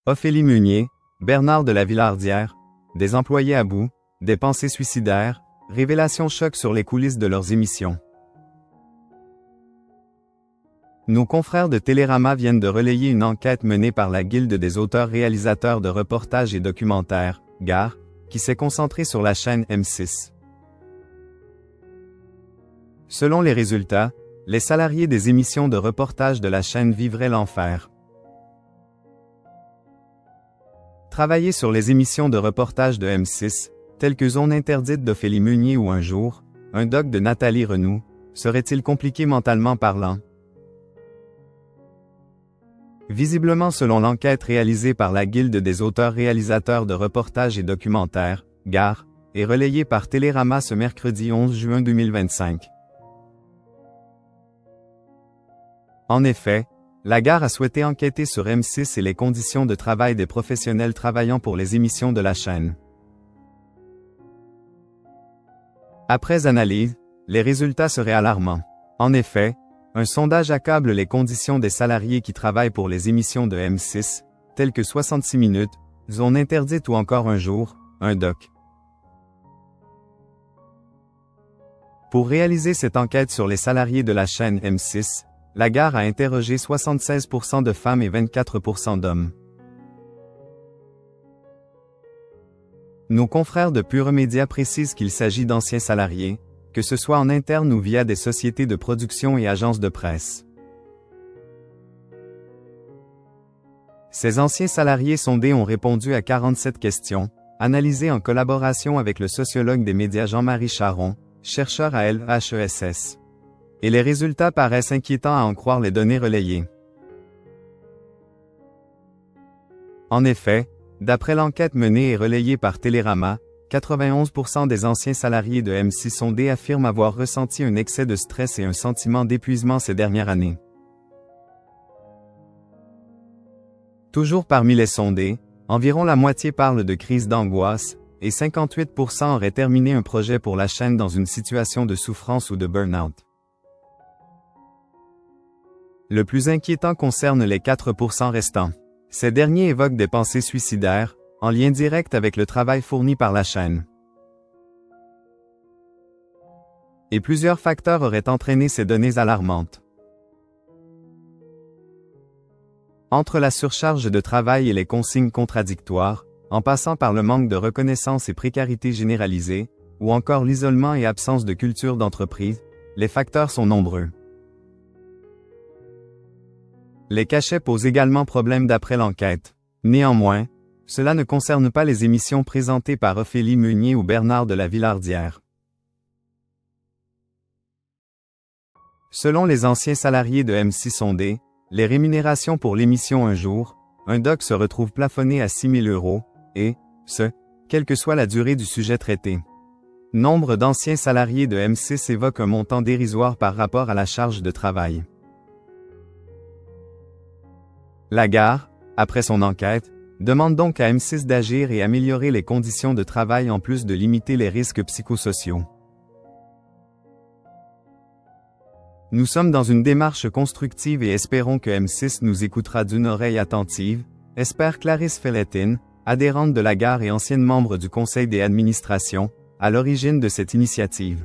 Ophélie Meunier, Bernard de la Villardière, des employés à bout, des pensées suicidaires, révélations choc sur les coulisses de leurs émissions. Nos confrères de Télérama viennent de relayer une enquête menée par la Guilde des auteurs-réalisateurs de reportages et documentaires, GAR, qui s'est concentrée sur la chaîne M6. Selon les résultats, les salariés des émissions de reportage de la chaîne vivraient l'enfer. Travailler sur les émissions de reportage de M6, telles que Zone interdite d'Ophélie Meunier ou Un jour, un doc de Nathalie Renoux, serait-il compliqué mentalement parlant? Visiblement, selon l'enquête réalisée par la Guilde des auteurs-réalisateurs de reportages et documentaires, GAR, et relayée par Télérama ce mercredi 11 juin 2025. En effet, la GAR a souhaité enquêter sur M6 et les conditions de travail des professionnels travaillant pour les émissions de la chaîne. Après analyse, les résultats seraient alarmants. En effet, un sondage accable les conditions des salariés qui travaillent pour les émissions de M6, telles que 66 minutes, Zone interdite ou encore Un jour, un doc. Pour réaliser cette enquête sur les salariés de la chaîne M6, la GAR a interrogé 76% de femmes et 24% d'hommes. Nos confrères de Pure Média précisent qu'il s'agit d'anciens salariés, que ce soit en interne ou via des sociétés de production et agences de presse. Ces anciens salariés sondés ont répondu à 47 questions, analysées en collaboration avec le sociologue des médias Jean-Marie Charon, chercheur à l'HESS. Et les résultats paraissent inquiétants à en croire les données relayées. En effet, d'après l'enquête menée et relayée par Télérama, 91% des anciens salariés de M6 sondés affirment avoir ressenti un excès de stress et un sentiment d'épuisement ces dernières années. Toujours parmi les sondés, environ la moitié parlent de crise d'angoisse, et 58% auraient terminé un projet pour la chaîne dans une situation de souffrance ou de burn-out. Le plus inquiétant concerne les 4% restants. Ces derniers évoquent des pensées suicidaires, en lien direct avec le travail fourni par la chaîne. Et plusieurs facteurs auraient entraîné ces données alarmantes. Entre la surcharge de travail et les consignes contradictoires, en passant par le manque de reconnaissance et précarité généralisée, ou encore l'isolement et absence de culture d'entreprise, les facteurs sont nombreux. Les cachets posent également problème d'après l'enquête. Néanmoins, cela ne concerne pas les émissions présentées par Ophélie Meunier ou Bernard de la Villardière. Selon les anciens salariés de M6 sondés, les rémunérations pour l'émission Un jour, un doc se retrouvent plafonnées à 6 000 €, et, quelle que soit la durée du sujet traité. Nombre d'anciens salariés de M6 évoquent un montant dérisoire par rapport à la charge de travail. La GAR, après son enquête, demande donc à M6 d'agir et améliorer les conditions de travail en plus de limiter les risques psychosociaux. Nous sommes dans une démarche constructive et espérons que M6 nous écoutera d'une oreille attentive, espère Clarisse Felletin, adhérente de la GAR et ancienne membre du conseil des administrations, à l'origine de cette initiative.